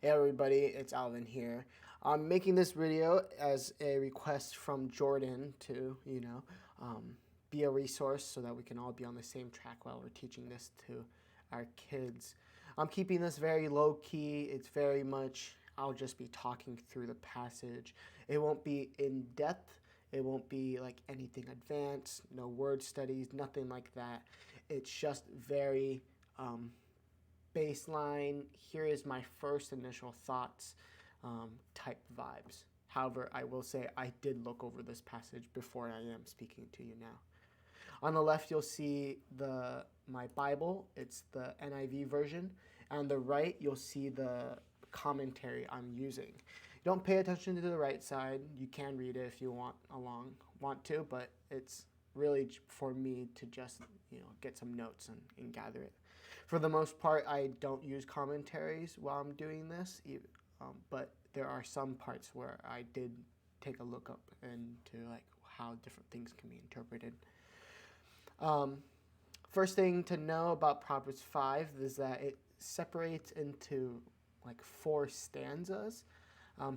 Hey everybody, it's Alvin here. I'm making this video as a request from Jordan to, be a resource so that we can all be on the same track while we're teaching this to our kids. I'm keeping this very low key. It's very much, I'll just be talking through the passage. It won't be in depth. It won't be like anything advanced, no word studies, nothing like that. It's just very baseline, here is my first initial thoughts type vibes. However, I will say I did look over this passage before I am speaking to you now. On the left, you'll see my Bible. It's the NIV version. And on the right, you'll see the commentary I'm using. Don't pay attention to the right side. You can read it if you want to, but it's really for me to just get some notes and gather it. For the most part, I don't use commentaries while I'm doing this, but there are some parts where I did take a look up into like how different things can be interpreted. First thing to know about Proverbs 5 is that it separates into like 4 stanzas.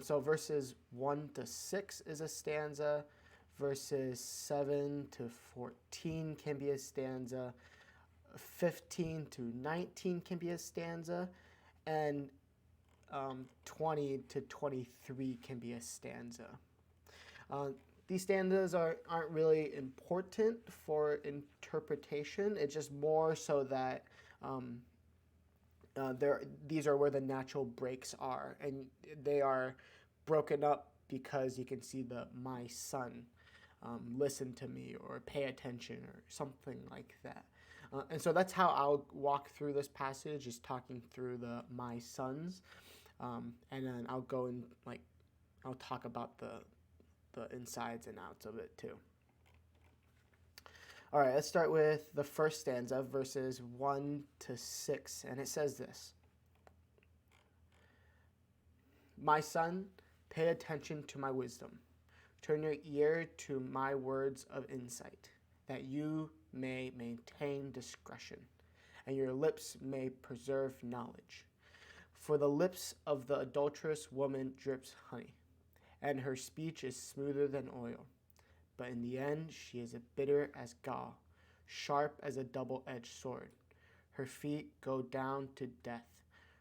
So verses 1 to 6 is a stanza, verses 7 to 14 can be a stanza, 15 to 19 can be a stanza, and 20 to 23 can be a stanza. These stanzas aren't really important for interpretation. It's just more so that these are where the natural breaks are, and they are broken up because you can see the "my son," listen to me, or pay attention, or something like that. And so that's how I'll walk through this passage, is talking through the "my sons," and then I'll go and I'll talk about the insides and outs of it too. All right, let's start with the first stanza, verses 1 to 6, and it says this: "My son, pay attention to my wisdom. Turn your ear to my words of insight, that you may maintain discretion, and your lips may preserve knowledge. For the lips of the adulterous woman drips honey, and her speech is smoother than oil. But in the end she is bitter as gall, sharp as a double-edged sword. Her feet go down to death.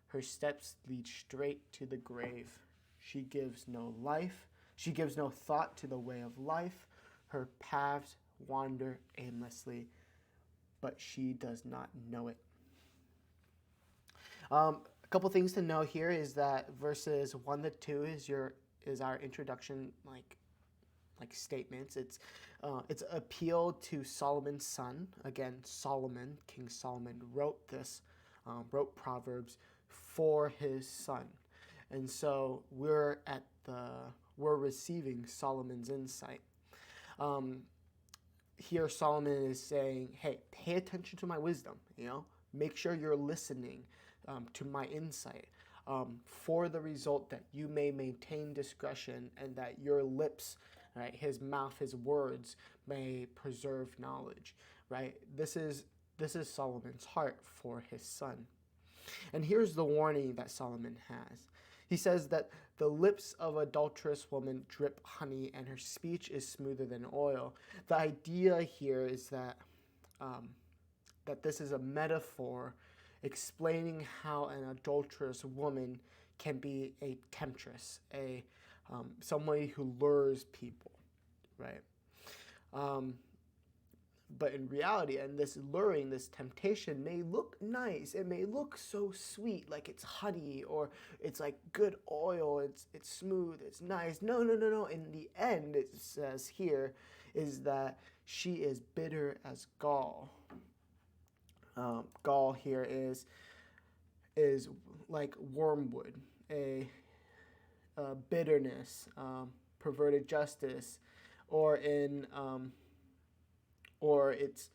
Her steps lead straight to the grave. She gives no thought to the way of life. Her paths wander aimlessly, but she does not know it." A couple things to know here is that verses 1 to 2 is our introduction statements. It's appeal to Solomon's son. Again, Solomon, King Solomon wrote Proverbs for his son, and so we're receiving Solomon's insight. Here Solomon is saying, hey, pay attention to my wisdom, make sure you're listening to my insight, for the result that you may maintain discretion, and that your lips, right, his mouth, his words may preserve knowledge, right? This is Solomon's heart for his son. And here's the warning that Solomon has. He says that the lips of adulterous woman drip honey, and her speech is smoother than oil. The idea here is that this is a metaphor explaining how an adulterous woman can be a temptress, somebody who lures people, right? But in reality, and this luring, this temptation may look nice. It may look so sweet, like it's honey, or it's like good oil. It's smooth. It's nice. No. In the end, it says here is that she is bitter as gall. Gall here is like wormwood, a bitterness, perverted justice, or it's,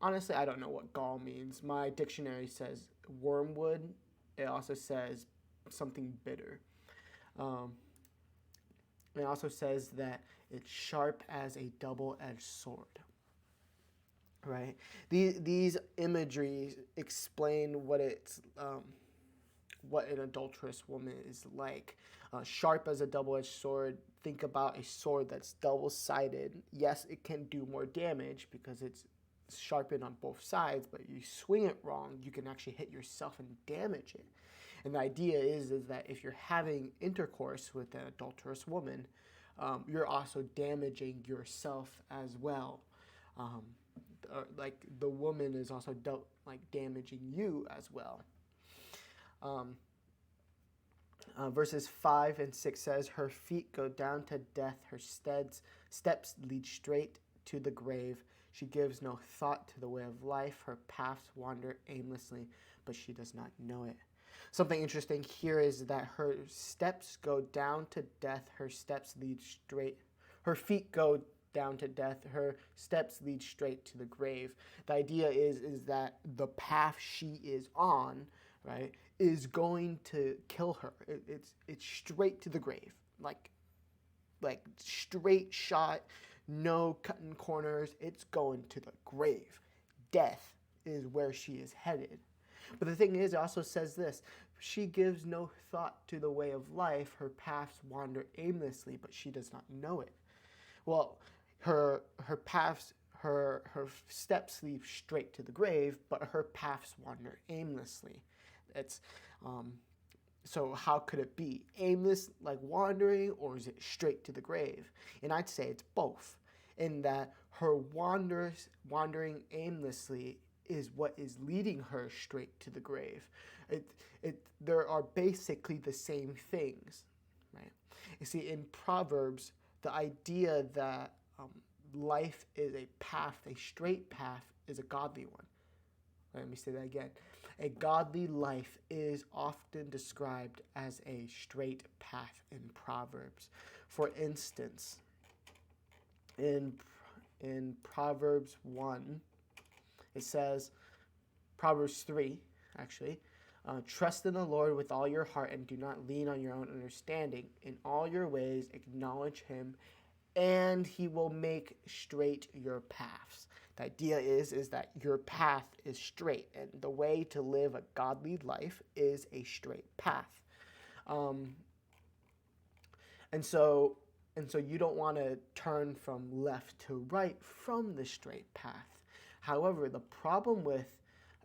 honestly, I don't know what gall means. My dictionary says wormwood. It also says something bitter. It also says that it's sharp as a double-edged sword. Right? These imageries explain what an adulterous woman is like. Sharp as a double-edged sword. Think about a sword that's double-sided. Yes, it can do more damage because it's sharpened on both sides, but you swing it wrong, you can actually hit yourself and damage it. And the idea is that if you're having intercourse with an adulterous woman, you're also damaging yourself as well. Like the woman is also damaging you as well. Verses 5 and 6 says, her feet go down to death, her steps lead straight to the grave. She gives no thought to the way of life. Her paths wander aimlessly, but she does not know it. Something interesting here is that her steps go down to death. Her steps lead straight. Her feet go down to death. Her steps lead straight to the grave. The idea is that the path she is on, right, is going to kill her. It's straight to the grave, like straight shot, no cutting corners. It's going to the grave. Death is where she is headed. But the thing is, it also says this: she gives no thought to the way of life. Her paths wander aimlessly, but she does not know it. Well, her steps lead straight to the grave, but her paths wander aimlessly. It's so how could it be aimless, like wandering, or is it straight to the grave? And I'd say it's both, in that her wandering aimlessly is what is leading her straight to the grave. There are basically the same things, right? You see, in Proverbs, the idea that life is a path, a straight path, is a godly one. Let me say that again. A godly life is often described as a straight path in Proverbs. For instance, in Proverbs 1, it says, Proverbs 3, actually, trust in the Lord with all your heart and do not lean on your own understanding. In all your ways acknowledge him, and he will make straight your paths. The idea is that your path is straight, and the way to live a godly life is a straight path. And so you don't want to turn from left to right from the straight path. However, the problem with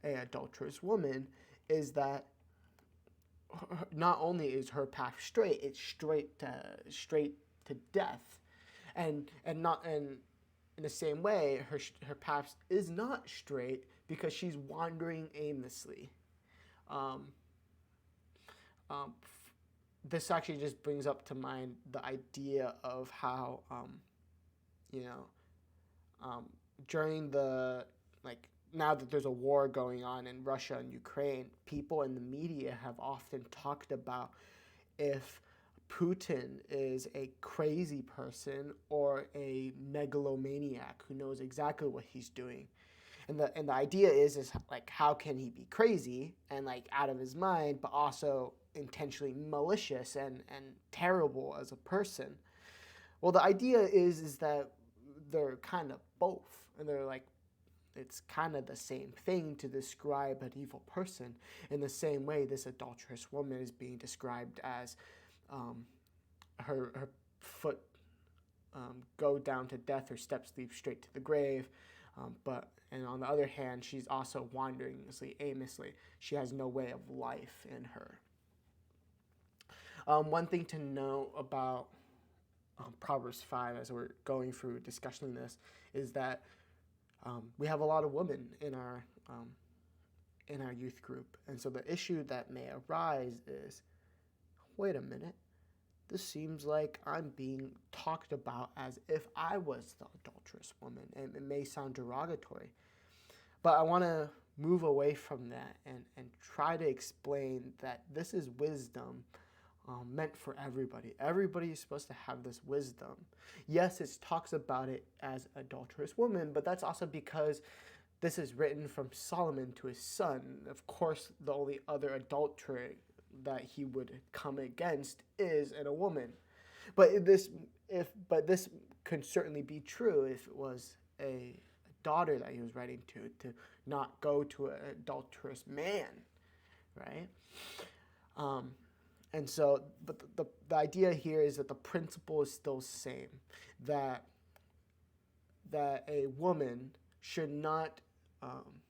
an adulterous woman is that not only is her path straight, it's straight to death, and in the same way, her path is not straight because she's wandering aimlessly. This actually just brings up to mind the idea of how during the now that there's a war going on in Russia and Ukraine, people in the media have often talked about if Putin is a crazy person or a megalomaniac who knows exactly what he's doing. And the idea is like, how can he be crazy and like out of his mind, but also intentionally malicious and terrible as a person? Well, the idea is that they're kind of both, and they're like, it's kind of the same thing to describe an evil person. In the same way, this adulterous woman is being described as her foot go down to death, her steps lead straight to the grave. And on the other hand, she's also wandering aimlessly. She has no way of life in her. One thing to know about Proverbs 5, as we're going through discussing this, is that we have a lot of women in our youth group. And so the issue that may arise is, wait a minute, this seems like I'm being talked about as if I was the adulterous woman, and it may sound derogatory. But I want to move away from that and try to explain that this is wisdom meant for everybody. Everybody is supposed to have this wisdom. Yes, it talks about it as adulterous woman, but that's also because this is written from Solomon to his son. Of course, the only other adultery that he would come against is in a woman. But this could certainly be true if it was a daughter that he was writing to not go to an adulterous man, right? Um, and so, but the idea here is that the principle is still the same, that a woman should not um,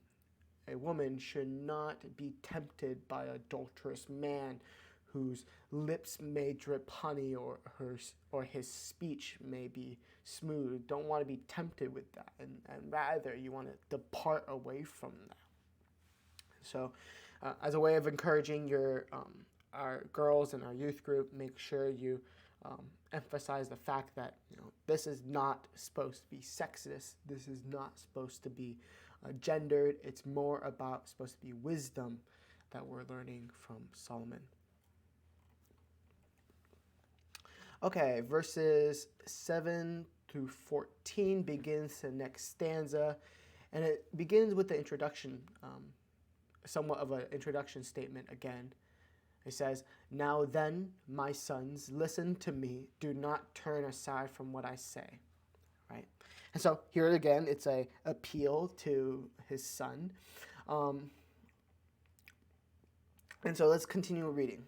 be tempted by an adulterous man whose lips may drip honey, or his speech may be smooth. Don't want to be tempted with that, and rather you want to depart away from that. So, as a way of encouraging our girls in our youth group, make sure you emphasize the fact that this is not supposed to be sexist. This is not supposed to be gendered. It's more about supposed to be wisdom that we're learning from Solomon. Okay, verses 7 through 14 begins the next stanza, and it begins with the introduction, somewhat of an introduction statement again. It says, "Now then, my sons, listen to me. Do not turn aside from what I say." Right? And so here again, it's a appeal to his son. And so let's continue reading.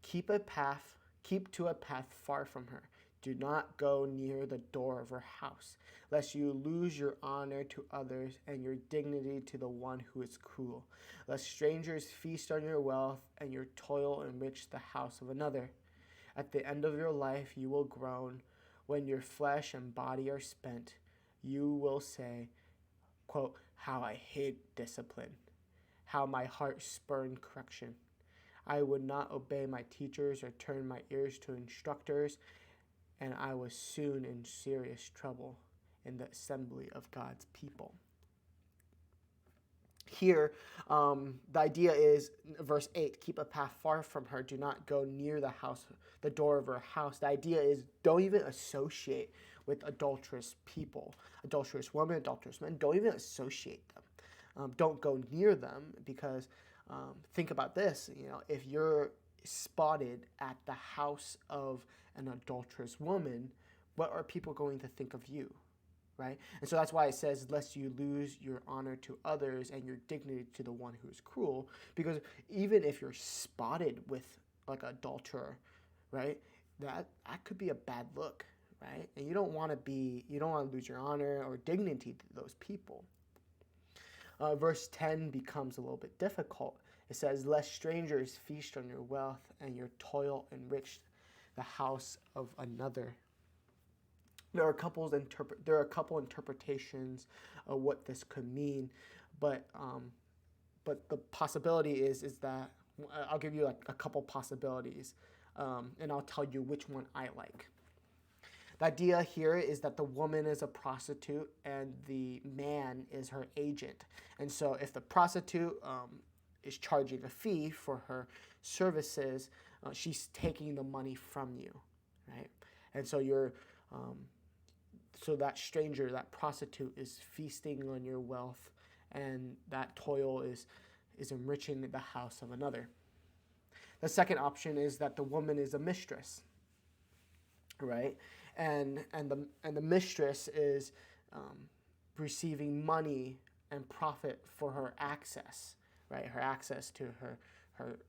Keep to a path far from her. Do not go near the door of her house, lest you lose your honor to others and your dignity to the one who is cruel. Lest strangers feast on your wealth and your toil enrich the house of another. At the end of your life you will groan. When your flesh and body are spent, you will say, quote, "How I hate discipline, how my heart spurned correction. I would not obey my teachers or turn my ears to instructors, and I was soon in serious trouble in the assembly of God's people." Here, the idea is, verse 8, keep a path far from her. Do not go near the door of her house. The idea is, don't even associate with adulterous people, adulterous women, adulterous men. Don't even associate them. Don't go near them, because think about this. If you're spotted at the house of an adulterous woman, what are people going to think of you? Right? And so that's why it says, lest you lose your honor to others and your dignity to the one who is cruel. Because even if you're spotted with like an adulterer, right, that could be a bad look, right? And you don't want to lose your honor or dignity to those people. Verse 10 becomes a little bit difficult. It says, "Lest strangers feast on your wealth and your toil enrich the house of another." There are a couple interpretations of what this could mean, but the possibility is that I'll give you like a couple possibilities, and I'll tell you which one I like. The idea here is that the woman is a prostitute and the man is her agent, and so if the prostitute is charging a fee for her services, she's taking the money from you, right? And so so that stranger, that prostitute, is feasting on your wealth, and that toil is enriching the house of another. The second option is that the woman is a mistress, right? And the mistress is receiving money and profit for her access, right? Her access to her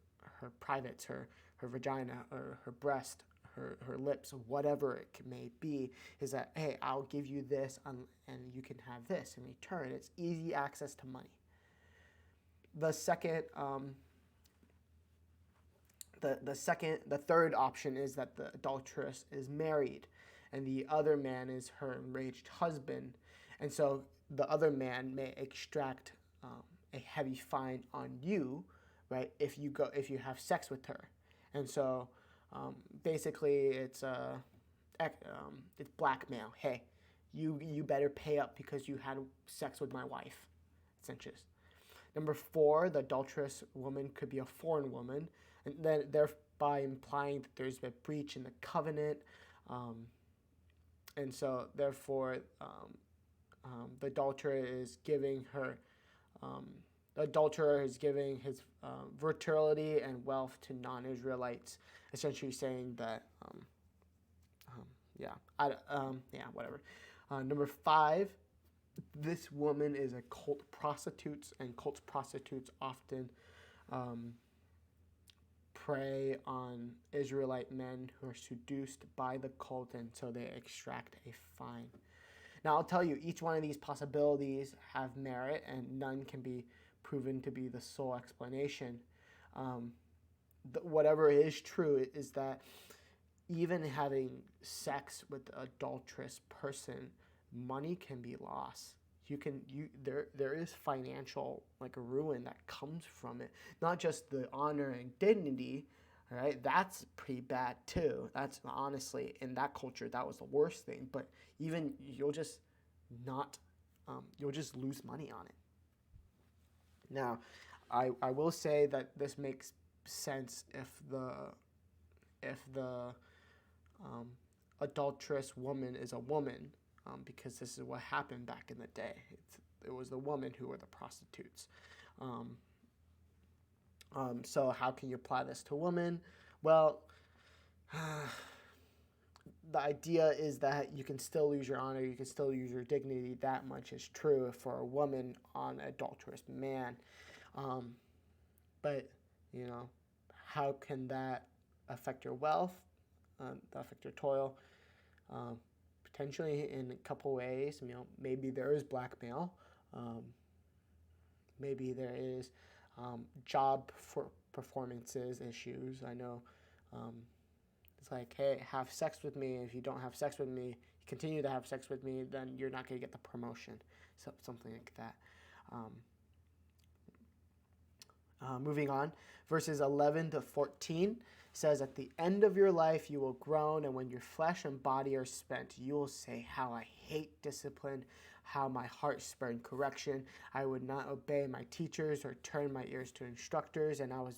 privates, her vagina or her breast, her lips, whatever it may be, is that, hey, I'll give you this and you can have this in return. It's easy access to money. The third option is that the adulteress is married and the other man is her enraged husband. And so the other man may extract a heavy fine on you, right, if you have sex with her. And so basically, it's blackmail. Hey, you better pay up because you had sex with my wife. Essentially. Number 4, the adulterous woman could be a foreign woman, and then thereby implying that there's a breach in the covenant, and so therefore the adulterer is giving his fertility and wealth to non-Israelites, essentially saying that, whatever. Number 5, this woman is a cult prostitute, and cult prostitutes often prey on Israelite men who are seduced by the cult, and so they extract a fine. Now, I'll tell you, each one of these possibilities have merit, and none can be proven to be the sole explanation. Whatever is true is that even having sex with an adulterous person, money can be lost. There is financial ruin that comes from it. Not just the honor and dignity, right? That's pretty bad too. That's honestly, in that culture, that was the worst thing. But even you'll just lose money on it. Now, I will say that this makes sense if the adulterous woman is a woman, because this is what happened back in the day. It was the women who were the prostitutes. So how can you apply this to women? Well, the idea is that you can still lose your honor, you can still lose your dignity. That much is true for a woman on an adulterous man. But, how can that affect your wealth, affect your toil? Potentially in a couple ways. Maybe there is blackmail. Maybe there is job for performances issues. I know it's like, hey, have sex with me. If you don't have sex with me, continue to have sex with me, then you're not going to get the promotion. So something like that. Moving on, verses 11 to 14 says, at the end of your life you will groan, and when your flesh and body are spent, you will say, how I hate discipline, how my heart spurned correction. I would not obey my teachers or turn my ears to instructors, and I was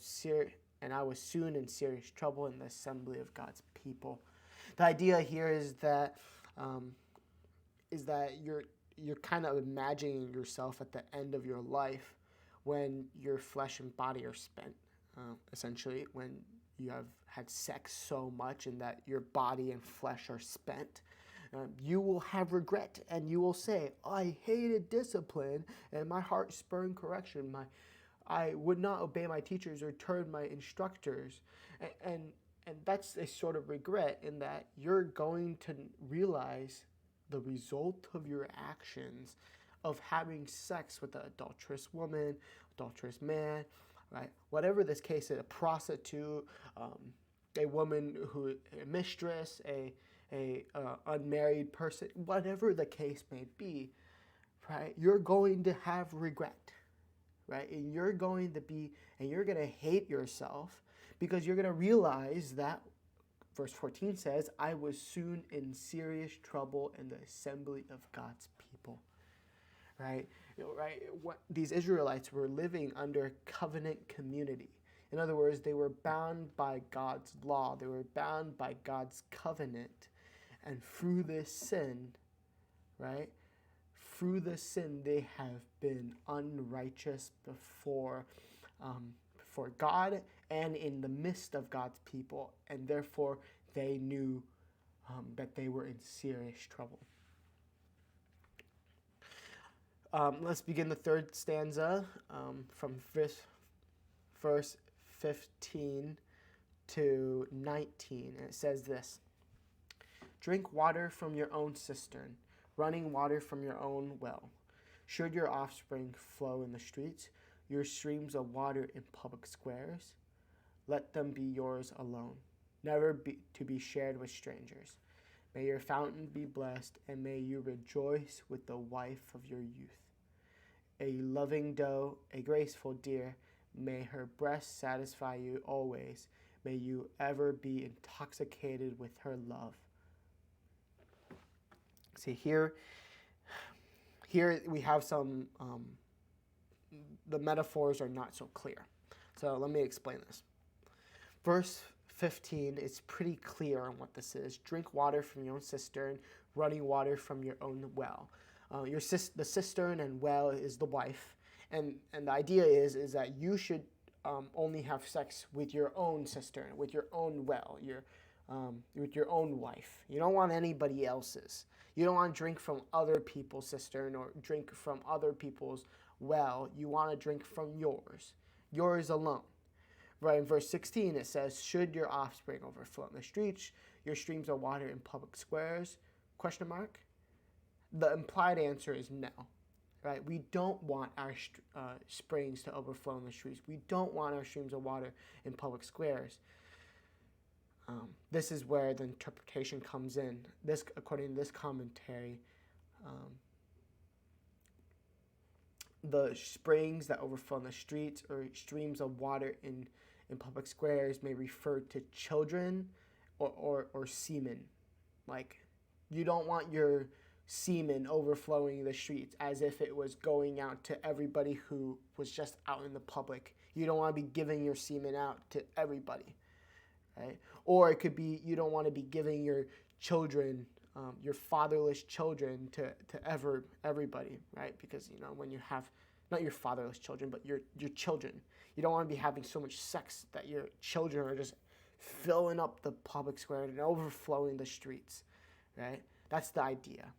soon in serious trouble in the assembly of God's people. The idea here is that you're kind of imagining yourself at the end of your life when your flesh and body are spent, essentially when you have had sex so much and that your body and flesh are spent. You will have regret, and you will say, I hated discipline, and my heart spurned correction. I would not obey my teachers or turn my instructors. And that's a sort of regret in that you're going to realize the result of your actions of having sex with an adulterous woman, adulterous man, right? Whatever this case is, a prostitute, a woman a mistress, a unmarried person, whatever the case may be, right? You're going to have regret, right? And you're going to hate yourself because you're going to realize that, verse 14 says, I was soon in serious trouble in the assembly of God's people. Right? These Israelites were living under covenant community. In other words, they were bound by God's law. They were bound by God's covenant. And through this sin, right? Through the sin, they have been unrighteous before God and in the midst of God's people. And therefore, they knew that they were in serious trouble. Let's begin the third stanza from verse 15 to 19. And it says this: drink water from your own cistern, running water from your own well. Should your offspring flow in the streets, your streams of water in public squares? Let them be yours alone, never to be shared with strangers. May your fountain be blessed, and may you rejoice with the wife of your youth. A loving doe, a graceful deer, may her breast satisfy you always. May you ever be intoxicated with her love. See, here we have some, the metaphors are not so clear. So let me explain this. Verse 15 is pretty clear on what this is. Drink water from your own cistern, running water from your own well. The cistern and well is the wife, and the idea is that you should only have sex with your own cistern, with your own well, with your own wife. You don't want anybody else's. You don't want to drink from other people's cistern or drink from other people's well. You want to drink from yours alone. Right in verse 16, it says, should your offspring overflow in the streets, your streams of water in public squares? Question mark. The implied answer is no. Right? We don't want our springs to overflow in the streets. We don't want our streams of water in public squares. This is where the interpretation comes in. This, according to this commentary, the springs that overflow in the streets or streams of water in public squares may refer to children or semen. Like, you don't want your semen overflowing the streets as if it was going out to everybody who was just out in the public. You don't want to be giving your semen out to everybody, right? Or it could be you don't want to be giving your children, your fatherless children to everybody, right? Because, when you have, not your fatherless children, but your children, you don't want to be having so much sex that your children are just filling up the public square and overflowing the streets, right? That's the idea.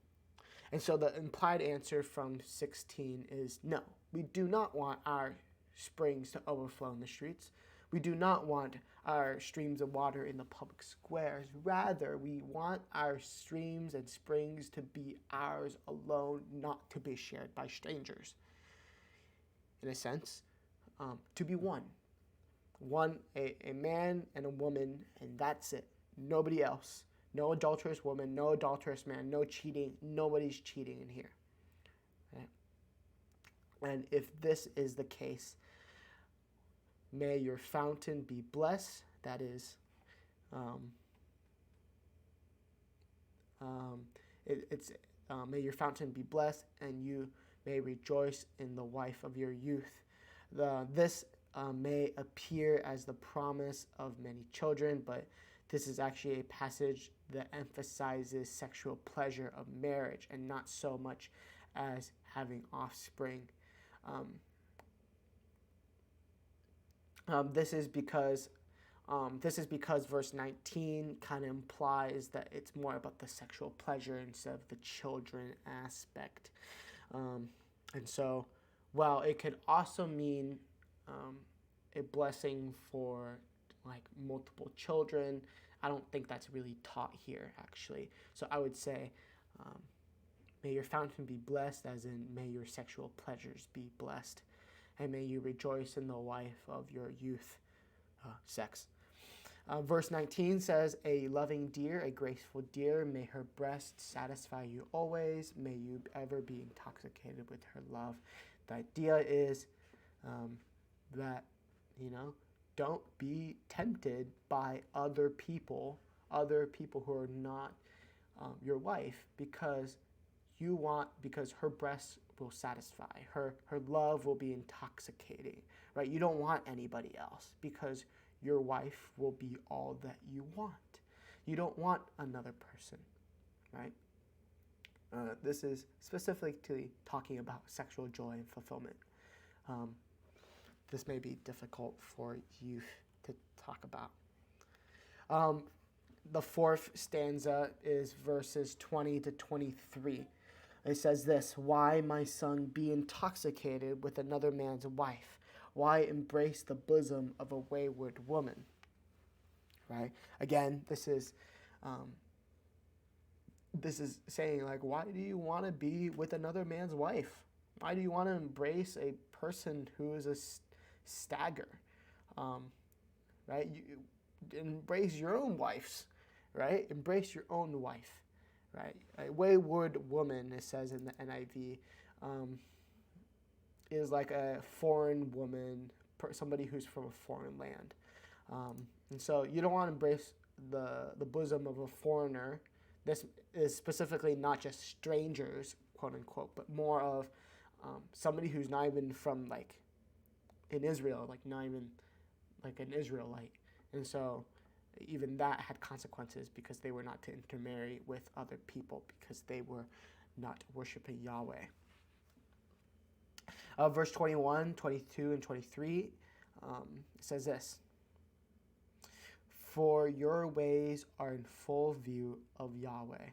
And so the implied answer from 16 is no. We do not want our springs to overflow in the streets. We do not want our streams of water in the public squares. Rather, we want our streams and springs to be ours alone, not to be shared by strangers. In a sense, to be one. A man and a woman, and that's it. Nobody else. No adulterous woman, no adulterous man, no cheating. Nobody's cheating in here. Right? And if this is the case, may your fountain be blessed. That is, may your fountain be blessed, and you may rejoice in the wife of your youth. This may appear as the promise of many children, but this is actually a passage that emphasizes sexual pleasure of marriage and not so much as having offspring. This is because verse 19 kind of implies that it's more about the sexual pleasure instead of the children aspect. And so, while it could also mean a blessing for like multiple children, I don't think that's really taught here, actually. So I would say, may your fountain be blessed, as in may your sexual pleasures be blessed, and may you rejoice in the wife of your youth, sex. Verse 19 says, a loving deer, a graceful deer, may her breast satisfy you always, may you ever be intoxicated with her love. The idea is that, don't be tempted by other people who are not your wife, because her breasts will satisfy, her love will be intoxicating, right? You don't want anybody else, because your wife will be all that you want. You don't want another person, right? This is specifically talking about sexual joy and fulfillment. This may be difficult for youth to talk about. The fourth stanza is verses 20 to 23. It says this, why, my son, be intoxicated with another man's wife? Why embrace the bosom of a wayward woman? Right? Again, this is saying, like, why do you want to be with another man's wife? Why do you want to embrace a person who is a stagger? Right? You embrace your own wives, right? Embrace your own wife, right? A wayward woman, it says in the NIV, is like a foreign woman, somebody who's from a foreign land. And so you don't want to embrace the bosom of a foreigner. This is specifically not just strangers, quote unquote, but more of somebody who's not even from, like, in Israel, like not even like an Israelite. And so even that had consequences, because they were not to intermarry with other people, because they were not worshiping Yahweh. Verse 21, 22, and 23 says this, for your ways are in full view of Yahweh,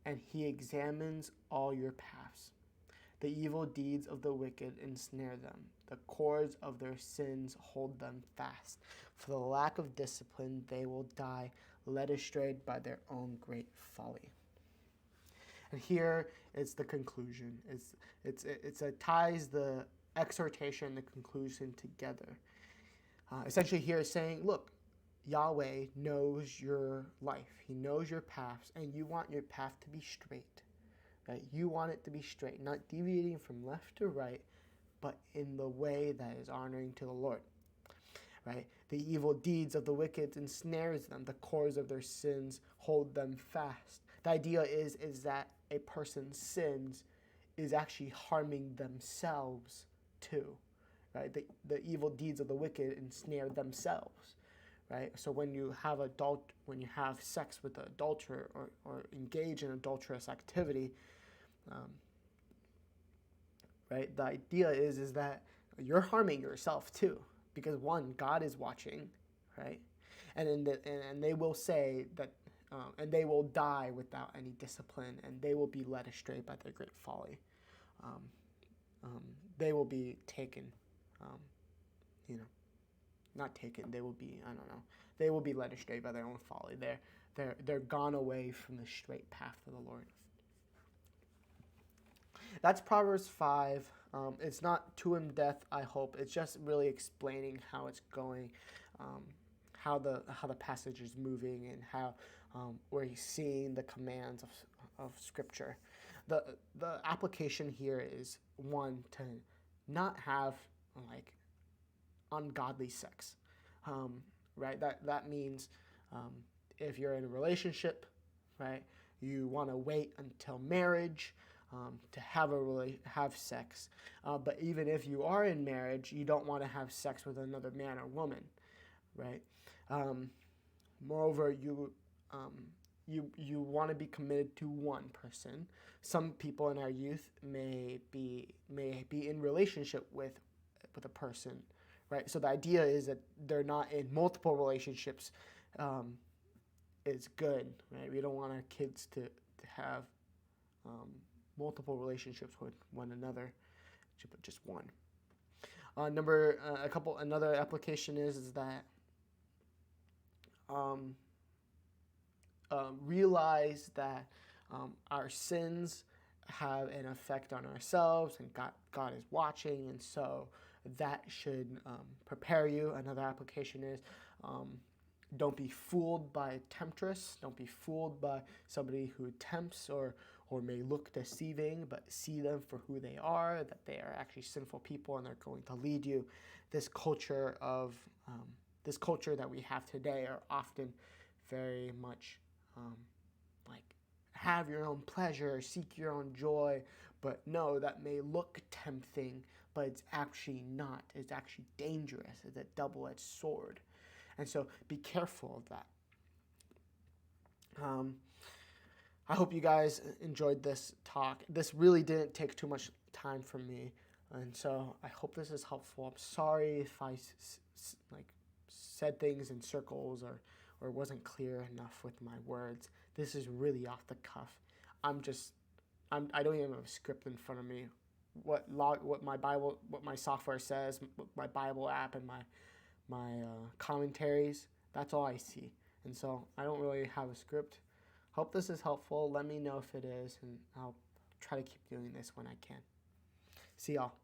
and he examines all your paths. The evil deeds of the wicked ensnare them. The cords of their sins hold them fast. For the lack of discipline, they will die, led astray by their own great folly. And here is the conclusion. It ties the exhortation and the conclusion together. Essentially, here is saying, look, Yahweh knows your life. He knows your paths, and you want your path to be straight. Right? You want it to be straight, not deviating from left to right, but in the way that is honoring to the Lord. Right? The evil deeds of the wicked ensnares them. The cords of their sins hold them fast. The idea is that a person's sins is actually harming themselves too. Right? The evil deeds of the wicked ensnare themselves. Right? So when you have sex with an adulterer or engage in adulterous activity, right? The idea is that you're harming yourself too, because one, God is watching, right? And they will say that, and they will die without any discipline, and they will be led astray by their great folly. They will be taken, not taken. They will be, they will be led astray by their own folly. They're gone away from the straight path of the Lord. That's Proverbs 5. It's not too in depth, I hope. It's just really explaining how it's going, how the passage is moving, and how where he's seeing the commands of Scripture. The application here is, one, to not have ungodly sex, right? That means if you're in a relationship, right, you want to wait until marriage to have sex. But even if you are in marriage, you don't want to have sex with another man or woman, right? Moreover, you want to be committed to one person. Some people in our youth may be in relationship with a person, right? So the idea is that they're not in multiple relationships. Is good, right? We don't want our kids to have multiple relationships with one another, but just one. Another application is that realize that our sins have an effect on ourselves, and God is watching, and so that should prepare you. Another application is don't be fooled by a temptress. Don't be fooled by somebody who tempts or may look deceiving, but see them for who they are, that they are actually sinful people, and they're going to lead you. This culture that we have today are often very much have your own pleasure, seek your own joy, but no, that may look tempting, but it's actually not. It's actually dangerous. It's a double-edged sword. And so be careful of that. I hope you guys enjoyed this talk. This really didn't take too much time from me, and so I hope this is helpful. I'm sorry if I said things in circles or wasn't clear enough with my words. This is really off the cuff. I don't even have a script in front of me. What my software says, my Bible app, and my commentaries, that's all I see. And so I don't really have a script. Hope this is helpful. Let me know if it is, and I'll try to keep doing this when I can. See y'all.